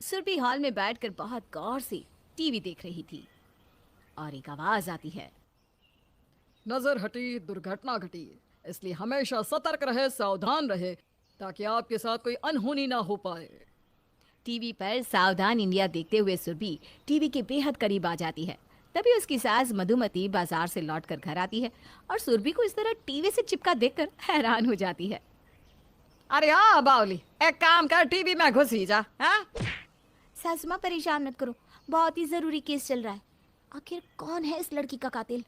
Surabhi hall में बैठकर बहुत गौर से टीवी देख रही थी और एक आवाज आती है। नजर हटी दुर्घटना घटी, इसलिए हमेशा सतर्क रहे, सावधान रहे, ताकि आपके साथ कोई अनहोनी ना हो पाए। टीवी पर सावधान इंडिया देखते हुए सुरभि टीवी के बेहद करीब आ जाती है। तभी उसकी सास मधुमती बाजार से लौटकर घर आती है और सुरभि को इस तरह टीवी से चिपका देखकर हैरान हो जाती है। अरे हाँ बावली, एक काम कर, टीवी में घुस ही जा। हाँ, सासू माँ परेशान मत करो, बहुत ही जरूरी केस चल रहा है। आखिर कौन है इस लड़की का कातिल?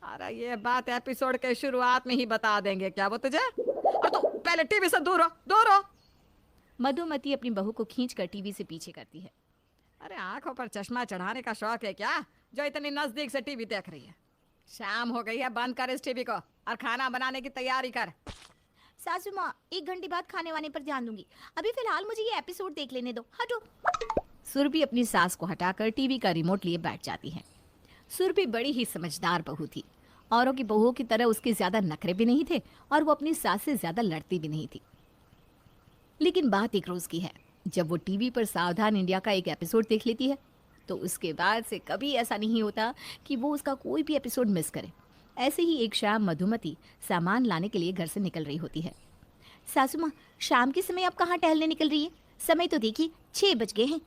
अरे ये बात एपिसोड के शुरुआत में ही बता देंगे क्या वो तुझे? और तू पहले टीवी से दूर हो, दूर हो। मधुमती अपनी बहू को खींचकर टीवी से पीछे करती है। अरे आंखों पर चश्मा चढ़ाने का शौक है क्या, जो इतनी नजदीक से टीवी देख रही है? शाम हो गई है, बंद कर इस टीवी को और खाना बनाने की तैयारी कर। सासू माँ 1 घंटे बाद खाने वाने पर ध्यान दूंगी, अभी फिलहाल मुझे ये एपिसोड देख लेने दो, हटो। सुरभि अपनी सास को हटाकर टीवी का रिमोट लिए बैठ जाती है। सुरभि बड़ी ही समझदार बहू थी। औरों की बहुओं की तरह उसके ज्यादा नखरे भी नहीं थे और वो अपनी सास से ज्यादा लड़ती भी नहीं थी। लेकिन बात एक रोज की है, जब वो टीवी पर सावधान इंडिया का एक एपिसोड देख लेती है तो उसके बाद से कभी ऐसा नहीं होता कि वो उसका कोई भी एपिसोड मिस करे। ऐसे ही एक शाम मधुमती सामान लाने के लिए घर से निकल रही होती है। सासू माँ, शाम के समय आप कहाँ टहलने निकल रही है? समय तो देखिए 6 बज गए हैं।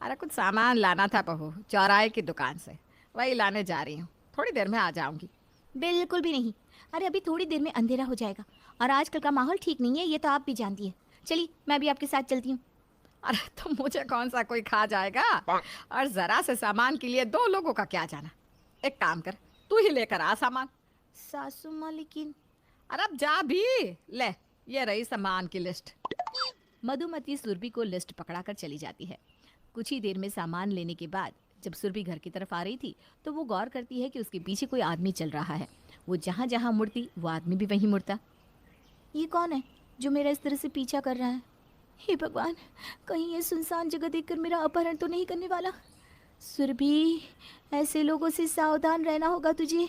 अरे कुछ सामान लाना था बहू, चौराहे की दुकान से, वही लाने जा रही हूँ, थोड़ी देर में आ जाऊंगी। बिल्कुल भी नहीं, अरे अभी थोड़ी देर में अंधेरा हो जाएगा और आजकल का माहौल ठीक नहीं है, ये तो आप भी जानती है। चलिए मैं भी आपके साथ चलती हूँ। अरे तो मुझे कौन सा कोई खा जाएगा, और जरा से सामान के लिए 2 लोगों का क्या जाना। एक काम कर, तू ही लेकर आ सामान। सासू माँ लेकिन। अरे अब जा भी, ले ये रही सामान की लिस्ट। मधुमती सुरभि को लिस्ट पकड़ाकर चली जाती है। कुछ ही देर में सामान लेने के बाद जब सुरभि घर की तरफ आ रही थी तो वो गौर करती है कि उसके पीछे कोई आदमी चल रहा है। वो जहाँ जहाँ मुड़ती वो आदमी भी वहीं मुड़ता। ये कौन है जो मेरा इस तरह से पीछा कर रहा है? हे भगवान, कहीं ये सुनसान जगह देखकर मेरा अपहरण तो नहीं करने वाला। सुरभि, ऐसे लोगों से सावधान रहना होगा तुझे।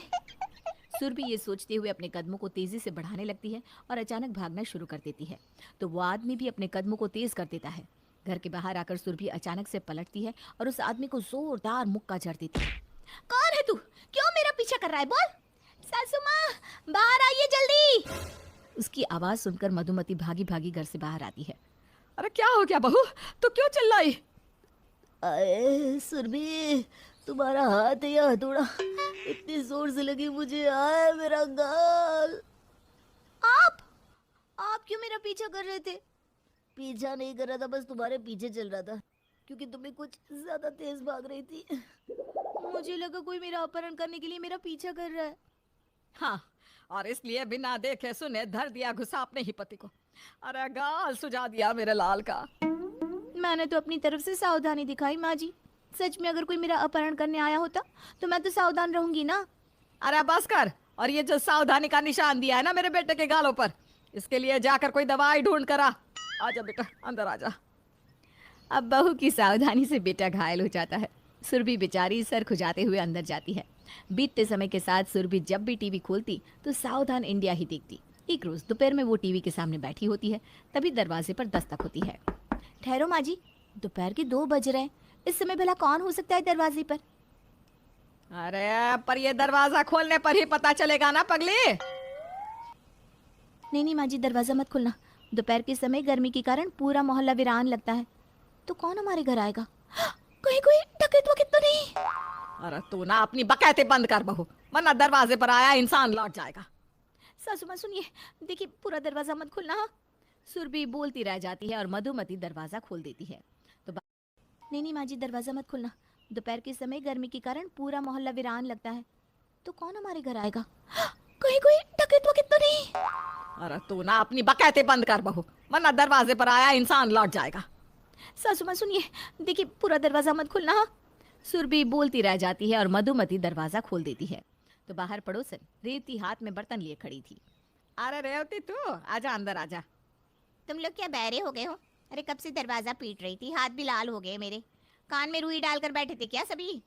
सुरभि ये सोचते हुए अपने कदमों को तेजी से बढ़ाने लगती है और अचानक भागना शुरू कर देती है। तो वो आदमी भी अपने कदमों को तेज कर देता है। घर के बाहर आकर सुरभि अचानक से पलटती है और उस आदमी को जोरदार मुक्का जड़ देती है। कौन है तू? क्यों मेरा पीछा कर रहा है? बोल। सासू माँ, बाहर आइए जल्दी। उसकी आवाज सुनकर मधुमती भागी भागी घर से बाहर आती है। अरे क्या हो गया बहू, तू क्यों चिल्लाई? अरे सुरभि, तुम्हारा हाथ है या हथौड़ा? इतनी जोर से लगी मुझे, आए मेरा गाल। आप क्यों मेरा पीछा कर रहे थे? पीछा नहीं कर रहा था, बस तुम्हारे पीछे चल रहा था क्योंकि तुम्हें कुछ ज्यादा तेज भाग रही थी। मुझे लगा कोई मेरा अपहरण करने के लिए मेरा पीछा कर रहा है। हाँ, और इसलिए बिना देखे सुने धर दिया घुसा अपने ही पति को। अरे गाल सुझा दिया मेरे लाल का। मैंने तो अपनी तरफ से सावधानी दिखाई माँ जी। सच में अगर कोई मेरा अपहरण करने आया होता तो मैं तो सावधान रहूंगी ना। अरे बस कर, और ये जो सावधानी का निशान दिया है ना मेरे बेटे के गालों पर, इसके लिए जाकर कोई दवाई ढूंढ कर आ। आजा बेटा, अंदर आजा। अब बहू की सावधानी से बेटा घायल हो जाता है। सुरभि बेचारी सर खुजाते हुए अंदर जाती है। बीतते समय के साथ सुरभि जब भी टीवी खोलती तो सावधान इंडिया ही देखती। एक रोज दोपहर में वो टीवी के सामने बैठी होती है, तभी दरवाजे पर दस्तक होती है। ठहरो माँ जी, दोपहर के 2 बज रहे हैं, इस समय भला कौन हो सकता है दरवाजे पर? अरे पर ये दरवाजा खोलने पर ही पता चलेगा ना पगली। नहीं नहीं माँ जी, दरवाजा मत खोलना। दोपहर के समय गर्मी के कारण पूरा मोहल्ला वीरान लगता है, तो कौन हमारे घर आएगा? कहीं कोई डकैत वकैत तो नहीं? अरे तू ना अपनी बकैती बंद कर बहू, वरना दरवाजे पर आया इंसान लौट जाएगा। सासू माँ सुनिए, देखिए पूरा दरवाजा मत खोलना। हाँ, सुरभि बोलती रह जाती है और मधुमती दरवाजा खोल देती है। तो नहीं नहीं माँ जी, दरवाजा मत खोलना। दोपहर के समय गर्मी के कारण पूरा मोहल्ला वीरान लगता है, तो कौन हमारे घर आएगा? कहीं कोई डकैत वकैत तो नहीं? अरे तू ना अपनी बकैती बंद कर बहू, वरना दरवाजे पर आया इंसान लौट जाएगा। सासू माँ सुनिए, देखिए पूरा दरवाजा मत खोलना। हाँ, सुरभि बोलती रह जाती है और मधुमती दरवाजा खोल देती है। तो बाहर पड़ोसन रेवती हाथ में बर्तन लिए खड़ी थी। अरे रेवती, तू आजा, अंदर आजा। तुम लोग क्या बहरे हो गए हो? अरे कब से दरवाजा पीट रही थी, हाथ भी लाल हो गए मेरे। कान में रुई डालकर बैठे थे क्या सभी?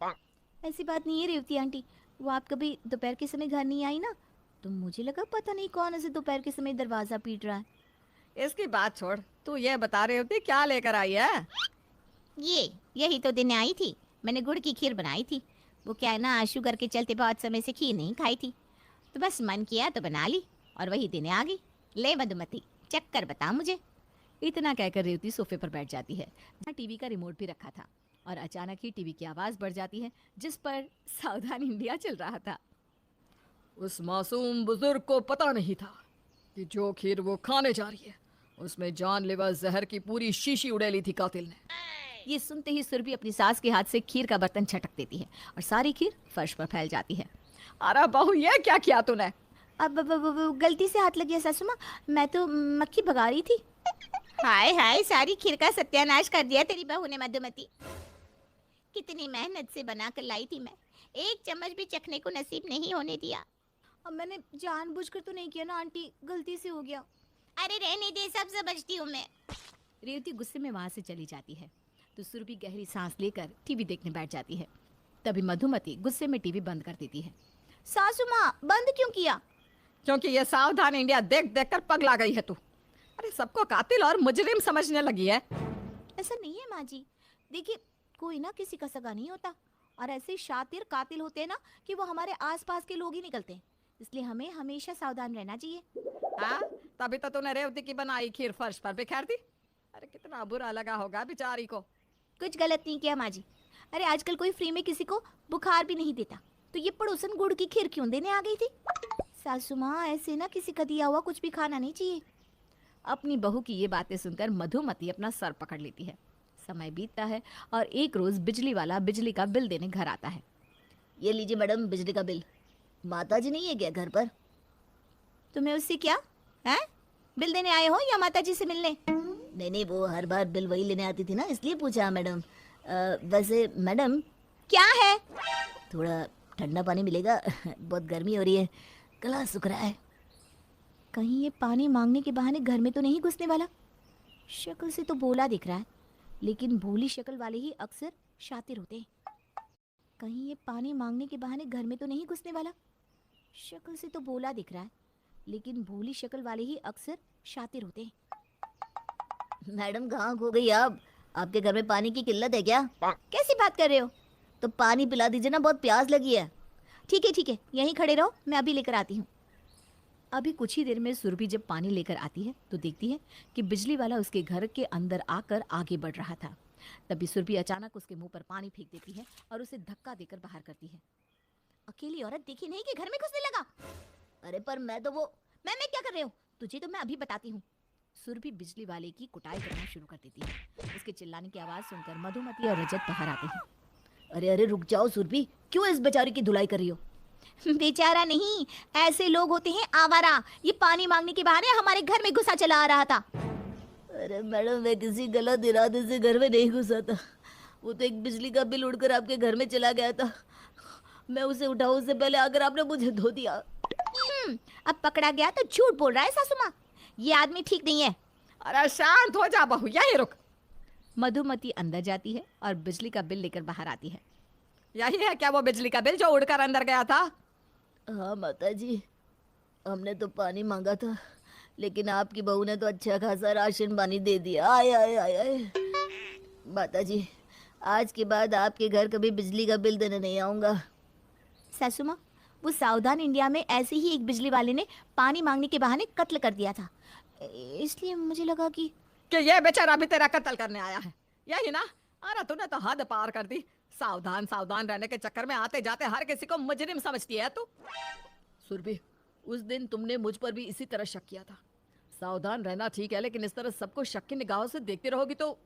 ऐसी बात नहीं है रेवती आंटी, वो आप कभी दोपहर के समय घर नहीं आई ना, तो मुझे लगा पता नहीं कौन ऐसे दोपहर के समय दरवाजा पीट रहा है। इसकी बात छोड़, तू ये बता रही होती क्या लेकर आई है? यही तो दिन आई थी। मैंने गुड़ की खीर बनाई थी। वो क्या है ना, शुगर के चलते बहुत समय से खीर नहीं खाई थी, तो बस मन किया तो बना ली और वही दिन आ गई। ले मधुमती, चक्कर बता मुझे। इतना कहकर रेवती सोफे पर बैठ जाती है जहाँ टीवी का रिमोट भी रखा था और अचानक ही टीवी की आवाज बढ़ जाती है जिस पर सावधान इंडिया चल रहा था। उस मासूम बुजुर्ग को पता नहीं था कि जो खीर वो खाने जा रही है उसमें जानलेवा जहर की पूरी शीशी उड़ेली थी कातिल ने। ये सुनते ही सुरभि अपनी सास के हाथ से खीर का बर्तन छटक देती है और सारी खीर फर्श पर फैल जाती है। अरे बहू, ये क्या किया तूने? अब गलती से हाथ लग गया सासू माँ, मैं तो मक्खी भगा रही थी। हाय हाय, सारी खीर का सत्यानाश कर दिया तेरी बहू ने मधुमती। कितनी मेहनत से बना कर लाई थी मैं, एक चम्मच भी चखने को नसीब नहीं होने दिया। अब मैंने जानबूझकर तो नहीं किया ना आंटी, गलती से हो गया। अरे रहने दे, सब समझती हूँ मैं। रेवती गुस्से में वहां से चली जाती है तो सुरभि गहरी सांस लेकर टीवी देखने बैठ जाती है। तभी मधुमती गुस्से में टीवी बंद कर देती है। सासू माँ, बंद क्यों किया? क्योंकि ये सावधान इंडिया देख देख कर पगला गई है तू। अरे सबको कातिल और मुजरिम समझने लगी है। ऐसा नहीं है माँ जी, देखिए कोई ना किसी का सगा नहीं होता, और ऐसे शातिर कातिल होते हैं ना कि वो हमारे आसपास के लोग ही निकलते हैं, इसलिए हमें हमेशा सावधान रहना चाहिए। हाँ, तभी तो तूने रेवती की बनाई खीर फर्श पर बिखेर दी। अरे कितना बुरा लगा होगा बेचारी को। कुछ गलत नहीं किया माँ जी। अरे आजकल कोई फ्री में किसी को बुखार भी नहीं देता, तो ये पड़ोसन गुड़ की खीर क्यों देने आ गई थी? सासू माँ, ऐसे ना किसी का दिया हुआ कुछ भी खाना नहीं चाहिए। अपनी बहू की ये बातें सुनकर मधुमती अपना सर पकड़ लेती है। समय बीतता है और एक रोज बिजली वाला बिजली का बिल देने घर आता है। ये लीजिए मैडम, बिजली का बिल। माता जी नहीं है क्या घर पर? तुम्हें उससे क्या है? बिल देने आए हो या माता जी से मिलने? नहीं, वो हर बार बिल वही लेने आती थी ना, इसलिए पूछा मैडम। वैसे मैडम, क्या है? थोड़ा ठंडा पानी मिलेगा? बहुत गर्मी हो रही है, गला सूख रहा है। कहीं ये पानी मांगने के बहाने घर में तो नहीं घुसने वाला? शक्ल से तो भोला दिख रहा है, लेकिन भोली शक्ल वाले ही अक्सर शातिर होते हैं। कहीं ये पानी मांगने के बहाने घर में तो नहीं घुसने वाला? शक्ल से तो भोला दिख रहा है, लेकिन भोली शक्ल वाले ही अक्सर शातिर होते हैं। मैडम कहाँ खो गई आप? आपके घर में पानी की किल्लत है क्या? कैसी बात कर रहे हो? तो पानी पिला दीजिए ना, बहुत प्यास लगी है। ठीक है, यहीं खड़े रहो, मैं अभी लेकर आती हूँ। अभी कुछ ही देर में सुरभि जब पानी लेकर आती है तो देखती है कि बिजली वाला उसके घर के अंदर आकर आगे बढ़ रहा था। तभी सुरभि अचानक उसके मुंह पर पानी फेंक देती है और उसे धक्का देकर बाहर करती है। अकेली औरत देखी नहीं कि घर में घुसने लगा? अरे पर मैं तो वो मैं क्या कर रही हूँ? तुझे तो मैं अभी बताती हूँ। सुरभि बिजली वाले की कुटाई करना शुरू कर देती है। उसके चिल्लाने की आवाज सुनकर मधुमती और रजत बाहर आते हैं। अरे रुक जाओ सुरभि, क्यों इस बेचारी की धुलाई कर रही हो? बेचारा नहीं, ऐसे लोग होते हैं आवारा। ये पानी मांगने के बहाने हमारे घर में घुसा चला आ रहा था। अरे मैडम, मैं किसी गलत इरादे से घर में नहीं घुसा था। वो तो एक बिजली का बिल उड़कर आपके घर में चला गया था। मैं उसे उठाऊं उससे पहले आकर आपने मुझे धो दिया। अब पकड़ा गया तो झूठ बोल रहा है सासू माँ। ये आदमी ठीक नहीं है। अरे शांत हो जा बहू, यही रुक। मधुमती अंदर जाती है और बिजली का बिल लेकर बाहर आती है। यही है क्या वो बिजली का बिल जो उड़कर अंदर गया था? हाँ माता जी, हमने तो पानी मांगा था, लेकिन आपकी बहू ने तो अच्छा खासा राशन पानी दे दिया। आय आय आय आय। माता जी, आज के बाद आपके घर कभी बिजली का बिल देने नहीं आऊँगा। सासू माँ, वो सावधान इंडिया में ऐसे ही एक बिजली वाले ने पानी मांगने के बहाने कत्ल कर दिया था, इसलिए मुझे लगा कि ये बेचारा भी तेरा कत्ल करने आया है, यही ना? अरे तूने तो हद पार कर दी। सावधान सावधान रहने के चक्कर में आते जाते हर किसी को मुजरिम समझती है तू। सुरभि, उस दिन तुमने मुझ पर भी इसी तरह शक किया था। सावधान रहना ठीक है, लेकिन इस तरह सबको शक की निगाहों से देखती रहोगी तो।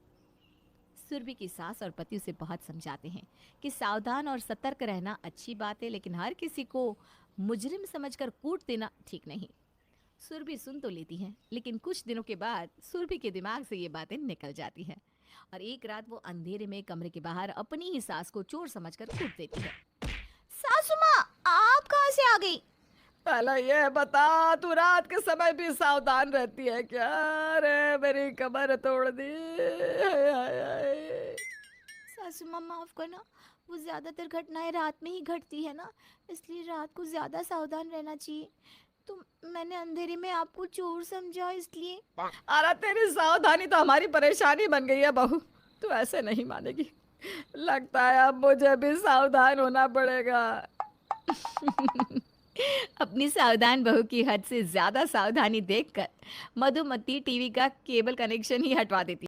सुरभि की सास और पति उसे बहुत समझाते हैं कि सावधान और सतर्क रहना अच्छी बात है, लेकिन हर किसी को मुजरिम समझकर कूट देना ठीक नहीं। सुरभि सुन तो लेती है, लेकिन कुछ दिनों के बाद सुरभि के दिमाग से ये बातें निकल जाती हैं और एक रात वो अंधेरे में कमरे के बाहर अपनी ही सास को चोर समझकर कूट देती है। सासू माँ, आप कहाँ से आ गई? पहले ये बता, तू रात के समय भी सावधान रहती है क्या? रे मेरी कमर तोड़ दी। हाय हाय हाय। सासू माँ माफ करना, वो ज्यादातर घटनाएं रात में ही घटती है ना, इसलिए रात को ज्यादा सावधान रहना चाहिए। तो मैंने अंधेरे में आपको चोर समझा इसलिए। अरे तेरी सावधानी तो हमारी परेशानी बन गई है बहू। तू ऐसे नहीं मानेगी। लगता है अब मुझे भी सावधान होना पड़ेगा। अपनी सावधान बहू की हद से ज्यादा सावधानी देखकर मधुमती टीवी का केबल कनेक्शन ही हटवा देती